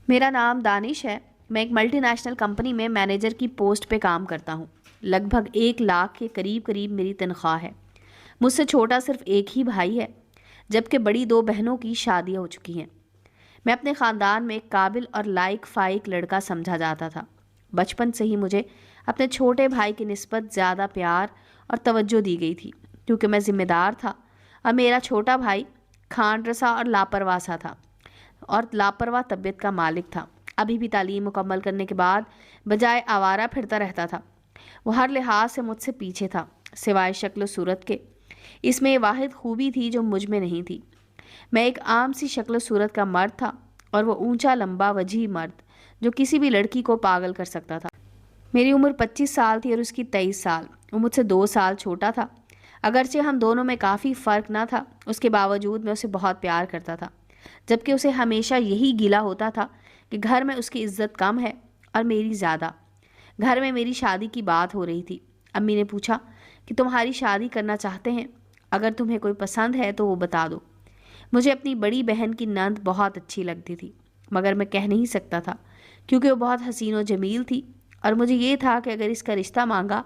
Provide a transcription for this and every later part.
میرا نام دانش ہے۔ میں ایک ملٹی نیشنل کمپنی میں مینیجر کی پوسٹ پہ کام کرتا ہوں۔ لگ بھگ 1 لاکھ کے قریب میری تنخواہ ہے۔ مجھ سے چھوٹا صرف ایک ہی بھائی ہے، جبکہ بڑی 2 بہنوں کی شادیاں ہو چکی ہیں۔ میں اپنے خاندان میں ایک قابل اور لائق فائق لڑکا سمجھا جاتا تھا۔ بچپن سے ہی مجھے اپنے چھوٹے بھائی کی نسبت زیادہ پیار اور توجہ دی گئی تھی، کیونکہ میں ذمہ دار تھا اور میرا چھوٹا بھائی کھانڈ رسا اور لاپرواہ سا تھا اور لاپرواہ طبیعت کا مالک تھا۔ ابھی بھی تعلیم مکمل کرنے کے بعد بجائے آوارہ پھرتا رہتا تھا۔ وہ ہر لحاظ سے مجھ سے پیچھے تھا، سوائے شکل و صورت کے۔ اس میں یہ واحد خوبی تھی جو مجھ میں نہیں تھی۔ میں ایک عام سی شکل و صورت کا مرد تھا، اور وہ اونچا لمبا وجیح مرد جو کسی بھی لڑکی کو پاگل کر سکتا تھا۔ میری عمر 25 سال تھی اور اس کی 23 سال۔ وہ مجھ سے 2 سال چھوٹا تھا۔ اگرچہ ہم دونوں میں کافی فرق نہ تھا، اس کے باوجود میں اسے بہت پیار کرتا تھا، جبکہ اسے ہمیشہ یہی گلہ ہوتا تھا کہ گھر میں اس کی عزت کم ہے اور میری زیادہ۔ گھر میں میری شادی کی بات ہو رہی تھی۔ امی نے پوچھا کہ تمہاری شادی کرنا چاہتے ہیں؟ اگر تمہیں کوئی پسند ہے تو وہ بتا دو۔ مجھے اپنی بڑی بہن کی نند بہت اچھی لگتی تھی، مگر میں کہہ نہیں سکتا تھا کیونکہ وہ بہت حسین و جمیل تھی، اور مجھے یہ تھا کہ اگر اس کا رشتہ مانگا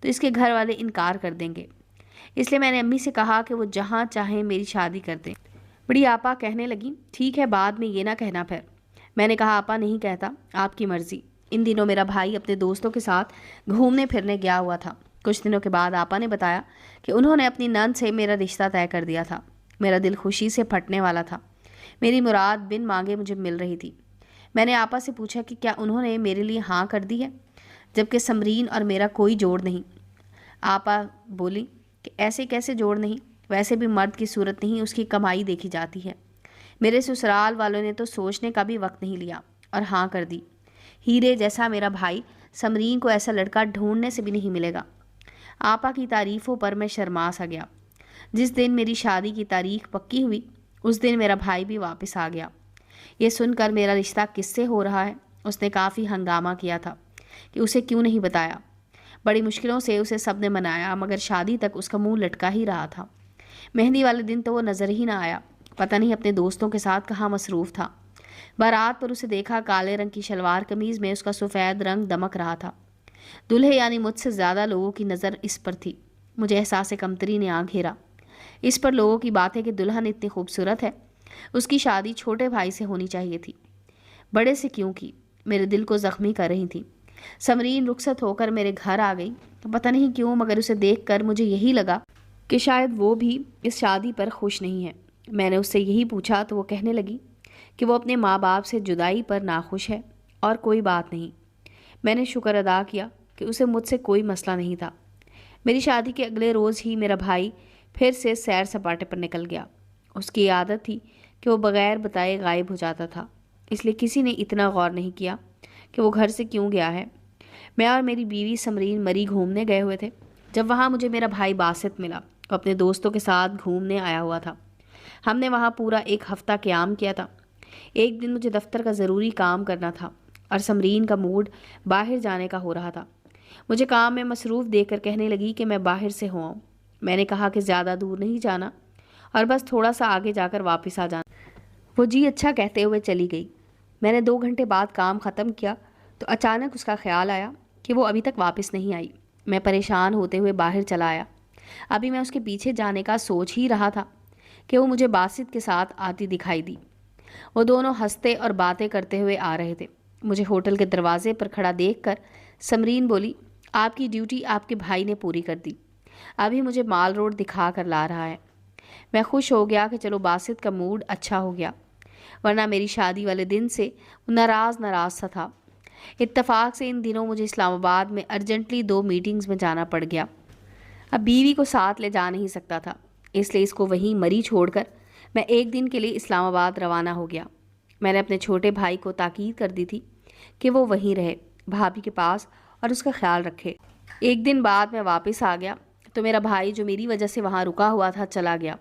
تو اس کے گھر والے انکار کر دیں گے۔ اس لیے میں نے امی سے کہا کہ وہ جہاں چاہیں میری شادی کر دیں۔ بڑی آپا کہنے لگی، ٹھیک ہے، بعد میں یہ نہ کہنا پھر۔ میں نے کہا، آپا نہیں کہتا، آپ کی مرضی۔ ان دنوں میرا بھائی اپنے دوستوں کے ساتھ گھومنے پھرنے گیا ہوا تھا۔ کچھ دنوں کے بعد آپا نے بتایا کہ انہوں نے اپنی نند سے میرا رشتہ طے کر دیا تھا۔ میرا دل خوشی سے پھٹنے والا تھا۔ میری مراد بن مانگے مجھے مل رہی تھی۔ میں نے آپا سے پوچھا کہ کیا انہوں نے میرے لیے ہاں کر دی ہے، جبکہ سمرین اور میرا کوئی جوڑ نہیں۔ آپا بولی کہ ایسے کیسے جوڑ نہیں، ویسے بھی مرد کی صورت نہیں، اس کی کمائی دیکھی جاتی ہے۔ میرے سسرال والوں نے تو سوچنے کا بھی وقت نہیں لیا اور ہاں کر دی۔ ہیرے جیسا میرا بھائی سمرین کو ایسا لڑکا ڈھونڈنے سے بھی نہیں ملے گا۔ آپا کی تعریفوں پر میں شرما سا گیا۔ جس دن میری شادی کی تاریخ پکی ہوئی، اس دن میرا بھائی بھی واپس آ گیا۔ یہ سن کر میرا رشتہ کس سے ہو رہا ہے، اس نے کافی ہنگامہ کیا تھا کہ اسے کیوں نہیں بتایا۔ بڑی مشکلوں سے اسے سب نے منایا، مگر شادی تک اس کا منہ لٹکا ہی رہا تھا۔ مہندی والے دن تو وہ نظر ہی نہ آیا، پتہ نہیں اپنے دوستوں کے ساتھ کہاں مصروف تھا۔ بارات پر اسے دیکھا، کالے رنگ کی شلوار قمیض میں اس کا سفید رنگ دمک رہا تھا۔ دلہے یعنی مجھ سے زیادہ لوگوں کی نظر اس پر تھی۔ مجھے احساس کمتری نے آ گھیرا۔ اس پر لوگوں کی بات ہے کہ دلہن اتنی خوبصورت ہے، اس کی شادی چھوٹے بھائی سے ہونی چاہیے تھی، بڑے سے کیوں کی؟ میرے دل کو زخمی کر رہی تھی۔ سمرین رخصت ہو کر میرے گھر آ گئی۔ پتہ نہیں کیوں، مگر اسے دیکھ کر مجھے یہی لگا کہ شاید وہ بھی اس شادی پر خوش نہیں ہے۔ میں نے اس سے یہی پوچھا تو وہ کہنے لگی کہ وہ اپنے ماں باپ سے جدائی پر ناخوش ہے اور کوئی بات نہیں۔ میں نے شکر ادا کیا کہ اسے مجھ سے کوئی مسئلہ نہیں تھا۔ میری شادی کے اگلے روز ہی میرا بھائی پھر سے سیر سپاٹے پر نکل گیا۔ اس کی عادت تھی کہ وہ بغیر بتائے غائب ہو جاتا تھا، اس لیے کسی نے اتنا غور نہیں کیا کہ وہ گھر سے کیوں گیا ہے۔ میں اور میری بیوی سمرین مری گھومنے گئے ہوئے تھے۔ جب وہاں مجھے میرا بھائی باسط ملا، وہ اپنے دوستوں کے ساتھ گھومنے آیا ہوا تھا۔ ہم نے وہاں پورا 1 ہفتہ قیام کیا تھا۔ ایک دن مجھے دفتر کا ضروری کام کرنا تھا اور سمرین کا موڈ باہر جانے کا ہو رہا تھا۔ مجھے کام میں مصروف دیکھ کر کہنے لگی کہ میں باہر سے ہو آؤں۔ میں نے کہا کہ زیادہ دور نہیں جانا اور بس تھوڑا سا آگے جا کر واپس آ جانا۔ وہ جی اچھا کہتے ہوئے چلی گئی۔ میں نے 2 گھنٹے بعد کام ختم کیا تو اچانک اس کا خیال آیا کہ وہ ابھی تک واپس نہیں آئی۔ میں پریشان ہوتے ہوئے باہر چلا آیا۔ ابھی میں اس کے پیچھے جانے کا سوچ ہی رہا تھا کہ وہ مجھے باسط کے ساتھ آتی دکھائی دی۔ وہ دونوں ہنستے اور باتیں کرتے ہوئے آ رہے تھے۔ مجھے ہوٹل کے دروازے پر کھڑا دیکھ کر سمرین بولی، آپ کی ڈیوٹی آپ کے بھائی نے پوری کر دی، ابھی مجھے مال روڈ دکھا کر لا رہا ہے۔ میں خوش ہو گیا کہ چلو باسط کا موڈ اچھا ہو گیا، ورنہ میری شادی والے دن سے وہ ناراض سا تھا۔ اتفاق سے ان دنوں مجھے اسلام آباد میں ارجنٹلی 2 میٹنگز میں جانا پڑ گیا۔ اب بیوی کو ساتھ لے جا نہیں سکتا تھا، اس لیے اس کو وہیں مری چھوڑ کر میں 1 دن کے لیے اسلام آباد روانہ ہو گیا۔ میں نے اپنے چھوٹے بھائی کو تاکید کر دی تھی کہ وہ وہیں رہے، بھابھی کے پاس، اور اس کا خیال رکھے۔ 1 دن بعد میں واپس آ گیا تو میرا بھائی جو میری وجہ سے وہاں رکا ہوا تھا چلا گیا۔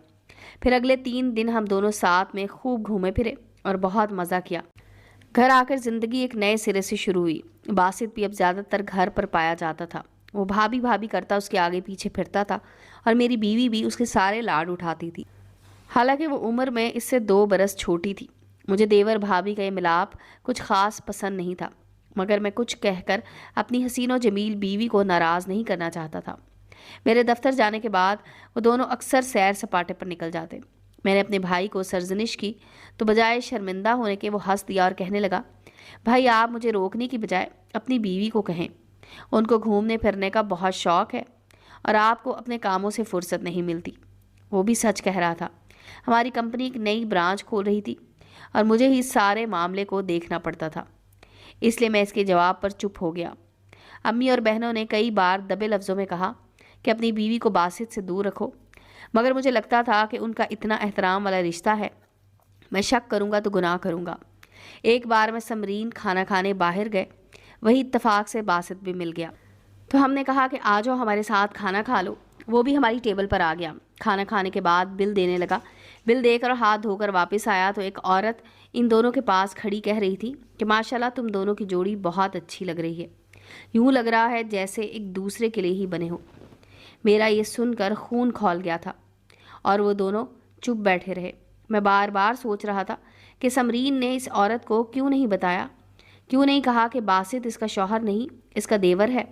پھر اگلے 3 دن ہم دونوں ساتھ میں خوب گھومے پھرے اور بہت مزہ کیا۔ گھر آ کر زندگی ایک نئے سرے سے شروع ہوئی۔ باسط بھی اب زیادہ تر گھر پر پایا جاتا تھا۔ وہ بھابھی بھابھی کرتا اس کے آگے پیچھے پھرتا تھا اور میری بیوی بھی اس کے سارے لاڈ اٹھاتی تھی۔ حالانکہ وہ عمر میں اس سے 2 برس چھوٹی تھی۔ مجھے دیور بھابھی کا یہ ملاپ کچھ خاص پسند نہیں تھا، مگر میں کچھ کہہ کر اپنی حسین و جمیل بیوی کو ناراض نہیں کرنا چاہتا تھا۔ میرے دفتر جانے کے بعد وہ دونوں اکثر سیر سپاٹے پر نکل جاتے۔ میں نے اپنے بھائی کو سرزنش کی تو بجائے شرمندہ ہونے کے وہ ہنس دیا اور کہنے لگا، بھائی آپ مجھے روکنے کی بجائے اپنی بیوی کو کہیں، ان کو گھومنے پھرنے کا بہت شوق ہے اور آپ کو اپنے کاموں سے فرصت نہیں ملتی۔ وہ بھی سچ کہہ رہا تھا۔ ہماری کمپنی ایک نئی برانچ کھول رہی تھی اور مجھے ہی سارے معاملے کو دیکھنا پڑتا تھا، اس لیے میں اس کے جواب پر چپ ہو گیا۔ امی اور بہنوں نے کئی بار دبے لفظوں میں کہا کہ اپنی بیوی کو باسط سے دور رکھو، مگر مجھے لگتا تھا کہ ان کا اتنا احترام والا رشتہ ہے، میں شک کروں گا تو گناہ کروں گا۔ ایک بار میں سمرین کھانا کھانے باہر گئے، وہی اتفاق سے باسط بھی مل گیا، تو ہم نے کہا کہ آ جاؤ ہمارے ساتھ کھانا کھا لو۔ وہ بھی ہماری ٹیبل پر آ گیا۔ کھانا کھانے کے بعد بل دینے لگا۔ بل دے کر ہاتھ دھو کر واپس آیا تو ایک عورت ان دونوں کے پاس کھڑی کہہ رہی تھی کہ ماشاءاللہ تم دونوں کی جوڑی بہت اچھی لگ رہی ہے، یوں لگ رہا ہے جیسے ایک دوسرے کے لیے ہی بنے ہو۔ میرا یہ سن کر خون کھول گیا تھا اور وہ دونوں چپ بیٹھے رہے۔ میں بار بار سوچ رہا تھا کہ سمرین نے اس عورت کو کیوں نہیں بتایا، کیوں نہیں کہا کہ باسط اس کا شوہر نہیں، اس کا دیور ہے۔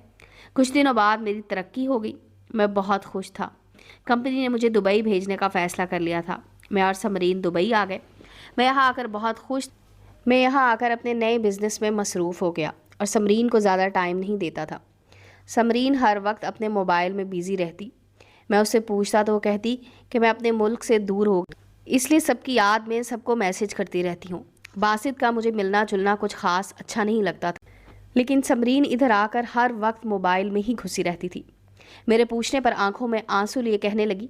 کچھ دنوں بعد میری ترقی ہو گئی، میں بہت خوش تھا۔ کمپنی نے مجھے دبئی بھیجنے کا فیصلہ کر لیا تھا۔ میں اور سمرین دبئی آ گئے۔ میں یہاں آ کر اپنے نئے بزنس میں مصروف ہو گیا اور سمرین کو زیادہ ٹائم نہیں دیتا تھا۔ سمرین ہر وقت اپنے موبائل میں بیزی رہتی۔ میں اس سے پوچھتا تو وہ کہتی کہ میں اپنے ملک سے دور ہو گئی، اس لیے سب کی یاد میں سب کو میسج کرتی رہتی ہوں۔ باسط کا مجھے ملنا جلنا کچھ خاص اچھا نہیں لگتا تھا، لیکن سمرین ادھر آ کر ہر وقت موبائل میں ہی گھسی رہتی تھی۔ میرے پوچھنے پر آنکھوں میں آنسو لیے کہنے لگی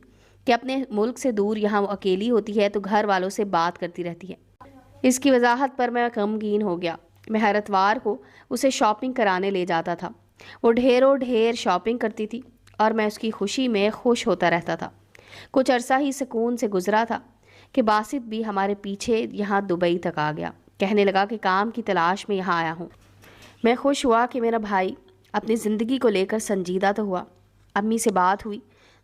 کہ اپنے ملک سے دور یہاں وہ اکیلی ہوتی ہے تو گھر والوں سے بات کرتی رہتی ہے۔ اس کی وضاحت پر میں غمگین ہو گیا۔ میں ہر اتوار کو اسے شاپنگ کرانے لے جاتا تھا۔ وہ ڈھیروں ڈھیر شاپنگ کرتی تھی اور میں اس کی خوشی میں خوش ہوتا رہتا تھا۔ کچھ عرصہ ہی سکون سے گزرا تھا کہ باسط بھی ہمارے پیچھے یہاں دبئی تک آ گیا۔ کہنے لگا کہ کام کی تلاش میں یہاں آیا ہوں۔ میں خوش ہوا کہ میرا بھائی اپنی زندگی کو لے کر سنجیدہ تو ہوا۔ امی سے بات ہوئی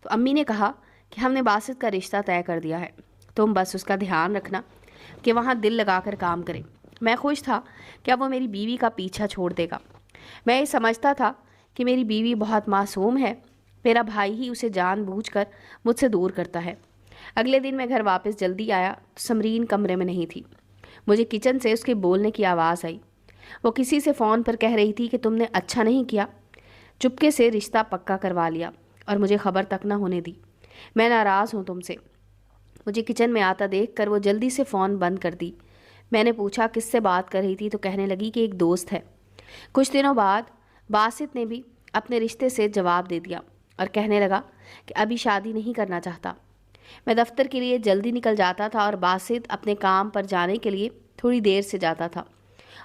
تو امی نے کہا کہ ہم نے باسط کا رشتہ طے کر دیا ہے، تم بس اس کا دھیان رکھنا کہ وہاں دل لگا کر کام کرے۔ میں خوش تھا کہ اب وہ میری بیوی کا پیچھا چھوڑ دے گا۔ میں یہ سمجھتا تھا کہ میری بیوی بہت معصوم ہے، میرا بھائی ہی اسے جان بوجھ کر مجھ سے دور کرتا ہے۔ اگلے دن میں گھر واپس جلدی آیا تو سمرین کمرے میں نہیں تھی۔ مجھے کچن سے اس کے بولنے کی آواز آئی۔ وہ کسی سے فون پر کہہ رہی تھی کہ تم نے اچھا نہیں کیا، چپکے سے رشتہ پکا کروا لیا اور مجھے خبر تک نہ ہونے دی۔ میں ناراض ہوں تم سے۔ مجھے کچن میں آتا دیکھ کر وہ جلدی سے فون بند کر دی۔ میں نے پوچھا کس سے بات کر رہی تھی تو کہنے لگی کہ ایک دوست ہے۔ کچھ دنوں بعد باسط نے بھی اپنے رشتے سے جواب دے دیا اور کہنے لگا کہ ابھی شادی نہیں کرنا چاہتا۔ میں دفتر کے لیے جلدی نکل جاتا تھا اور باسط اپنے کام پر جانے کے لیے تھوڑی دیر سے جاتا تھا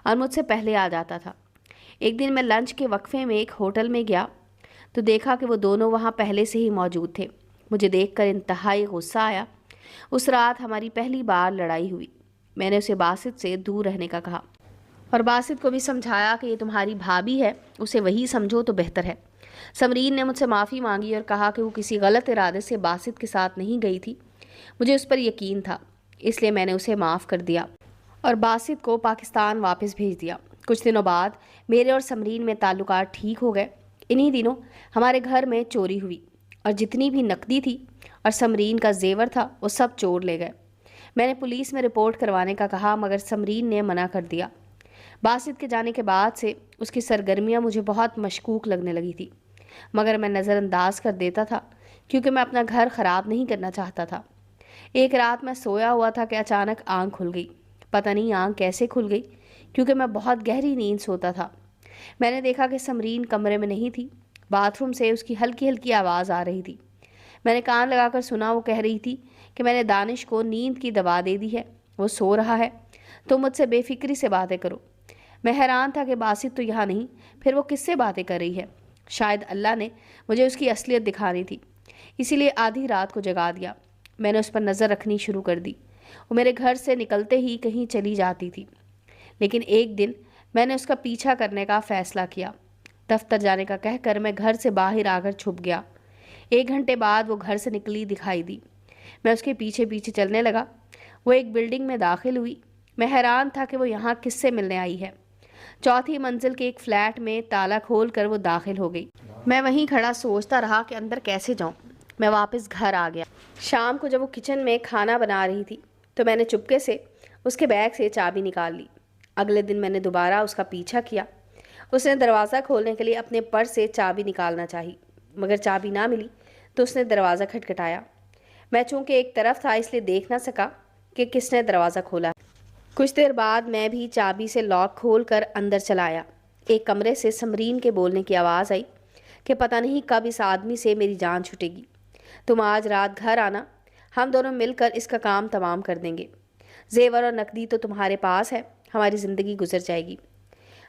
اور مجھ سے پہلے آ جاتا تھا۔ ایک دن میں لنچ کے وقفے میں ایک ہوٹل میں گیا تو دیکھا کہ وہ دونوں وہاں پہلے سے ہی موجود تھے۔ مجھے دیکھ کر انتہائی غصہ آیا۔ اس رات ہماری پہلی بار لڑائی ہوئی۔ میں نے اسے باسط سے دور رہنے کا کہا اور باسط کو بھی سمجھایا کہ یہ تمہاری بھابھی ہے، اسے وہی سمجھو تو بہتر ہے۔ سمرین نے مجھ سے معافی مانگی اور کہا کہ وہ کسی غلط ارادے سے باسط کے ساتھ نہیں گئی تھی۔ مجھے اس پر یقین تھا، اس لیے میں نے اسے معاف کر دیا اور باسط کو پاکستان واپس بھیج دیا۔ کچھ دنوں بعد میرے اور سمرین میں تعلقات ٹھیک ہو گئے۔ انہی دنوں ہمارے گھر میں چوری ہوئی اور جتنی بھی نقدی تھی اور سمرین کا زیور تھا وہ سب چور لے گئے۔ میں نے پولیس میں رپورٹ کروانے کا کہا مگر سمرین نے منع کر دیا۔ باسط کے جانے کے بعد سے اس کی سرگرمیاں مجھے بہت مشکوک لگنے لگی تھی، مگر میں نظر انداز کر دیتا تھا کیونکہ میں اپنا گھر خراب نہیں کرنا چاہتا تھا۔ ایک رات میں سویا ہوا تھا کہ اچانک آنکھ کھل گئی۔ پتہ نہیں آنکھ کیسے کھل گئی کیونکہ میں بہت گہری نیند سوتا تھا۔ میں نے دیکھا کہ سمرین کمرے میں نہیں تھی۔ باتھ روم سے اس کی ہلکی ہلکی آواز آ رہی تھی۔ میں نے کان لگا کر سنا، وہ کہہ رہی تھی کہ میں نے دانش کو نیند کی دوا دے دی ہے، وہ سو رہا ہے، تو مجھ سے بے فکری سے باتیں کرو۔ میں حیران تھا کہ باسط تو یہاں نہیں، پھر وہ کس سے باتیں کر رہی ہے؟ شاید اللہ نے مجھے اس کی اصلیت دکھانی تھی، اسی لیے آدھی رات کو جگا دیا۔ میں نے اس پر نظر رکھنی شروع کر دی۔ وہ میرے گھر سے نکلتے ہی کہیں چلی جاتی تھی، لیکن ایک دن میں نے اس کا پیچھا کرنے کا فیصلہ کیا۔ دفتر جانے کا کہہ کر میں گھر سے باہر آ کر چھپ گیا۔ 1 گھنٹے بعد وہ گھر سے نکلی دکھائی دی۔ میں اس کے پیچھے پیچھے چلنے لگا۔ وہ ایک بلڈنگ میں داخل ہوئی میں حیران تھا کہ وہ یہاں کس سے ملنے آئی ہے۔ چوتھی منزل کے ایک فلیٹ میں تالا کھول کر وہ داخل ہو گئی۔ میں وہیں کھڑا سوچتا رہا کہ اندر کیسے جاؤں۔ میں واپس گھر آ گیا۔ شام کو جب وہ کچن میں کھانا بنا رہی تھی تو میں نے چپکے سے اس کے بیگ سے چابی نکال لی۔ اگلے دن میں نے دوبارہ اس کا پیچھا کیا۔ اس نے دروازہ کھولنے کے لیے اپنے پرس سے چابی نکالنا چاہی، مگر چابی نہ ملی تو اس نے دروازہ کھٹکھٹایا۔ میں چونکہ ایک طرف تھا اس لیے دیکھ نہ سکا کہ کس نے دروازہ کھولا۔ کچھ دیر بعد میں بھی چابی سے لاک کھول کر اندر چلا آیا۔ ایک کمرے سے سمرین کے بولنے کی آواز آئی کہ پتہ نہیں کب اس آدمی سے میری جان چھٹے گی۔ تم آج رات گھر آنا، ہم دونوں مل کر اس کا کام تمام کر دیں گے۔ زیور اور نقدی تو تمہارے پاس ہے، ہماری زندگی گزر جائے گی،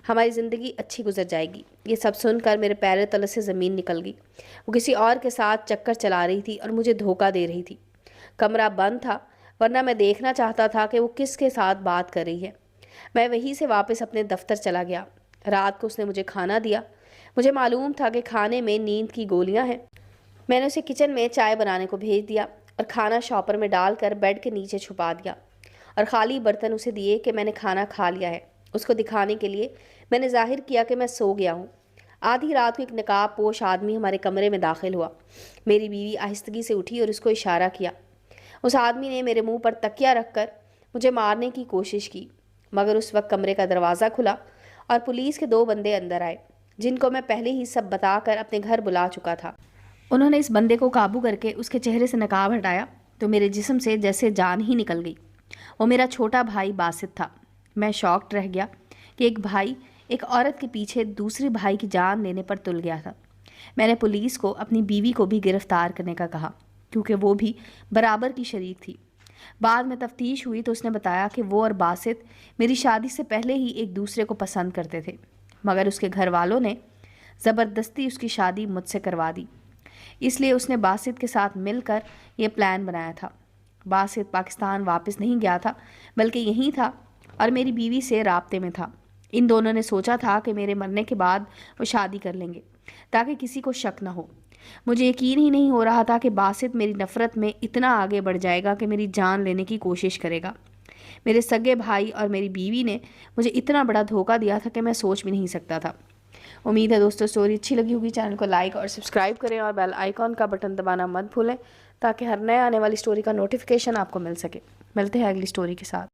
ہماری زندگی اچھی گزر جائے گی۔ یہ سب سن کر میرے پیر تلے سے زمین نکل گئی۔ وہ کسی اور کے ساتھ چکر چلا رہی تھی اور مجھے دھوکہ دے رہی تھی۔ کمرہ بند تھا، ورنہ میں دیکھنا چاہتا تھا کہ وہ کس کے ساتھ بات کر رہی ہے۔ میں وہیں سے واپس اپنے دفتر چلا گیا۔ رات کو اس نے مجھے کھانا دیا۔ مجھے معلوم تھا کہ کھانے میں نیند کی گولیاں ہیں۔ میں نے اسے کچن میں چائے بنانے کو بھیج دیا اور کھانا شاپر میں ڈال کر بیڈ کے نیچے چھپا دیا اور خالی برتن اسے دیے کہ میں نے کھانا کھا لیا ہے۔ اس کو دکھانے کے لیے میں نے ظاہر کیا کہ میں سو گیا ہوں۔ آدھی رات کو ایک نقاب پوش آدمی ہمارے کمرے میں داخل ہوا۔ میری بیوی آہستگی سے اٹھی اور اس کو اشارہ کیا۔ اس آدمی نے میرے منہ پر تکیہ رکھ کر مجھے مارنے کی کوشش کی، مگر اس وقت کمرے کا دروازہ کھلا اور پولیس کے 2 بندے اندر آئے، جن کو میں پہلے ہی سب بتا کر اپنے گھر بلا چکا تھا۔ انہوں نے اس بندے کو قابو کر کے اس کے چہرے سے نقاب ہٹایا تو میرے جسم سے جیسے جان ہی نکل گئی۔ وہ میرا چھوٹا بھائی باسط تھا۔ میں شاکڈ رہ گیا کہ ایک بھائی ایک عورت کے پیچھے دوسرے بھائی کی جان لینے پر تل گیا تھا۔ میں نے پولیس کو اپنی بیوی کو بھی گرفتار کرنے کا کہا، کیونکہ وہ بھی برابر کی شریک تھی۔ بعد میں تفتیش ہوئی تو اس نے بتایا کہ وہ اور باسط میری شادی سے پہلے ہی ایک دوسرے کو پسند کرتے تھے، مگر اس کے گھر والوں نے زبردستی اس کی شادی مجھ سے کروا دی۔ اس لیے اس نے باسط کے ساتھ مل کر یہ پلان بنایا تھا۔ باسط پاکستان واپس نہیں گیا تھا، بلکہ یہیں تھا اور میری بیوی سے رابطے میں تھا۔ ان دونوں نے سوچا تھا کہ میرے مرنے کے بعد وہ شادی کر لیں گے تاکہ کسی کو شک نہ ہو۔ مجھے یقین ہی نہیں ہو رہا تھا کہ باسط میری نفرت میں اتنا آگے بڑھ جائے گا کہ میری جان لینے کی کوشش کرے گا۔ میرے سگے بھائی اور میری بیوی نے مجھے اتنا بڑا دھوکہ دیا تھا کہ میں سوچ بھی نہیں سکتا تھا۔ امید ہے دوستو اسٹوری اچھی لگی ہوگی۔ چینل کو لائک اور سبسکرائب کریں اور بیل آئیکن کا بٹن دبانا مت بھولیں تاکہ ہر نئے آنے والی اسٹوری کا نوٹیفیکیشن آپ کو مل سکے۔ ملتے ہیں اگلی اسٹوری کے ساتھ۔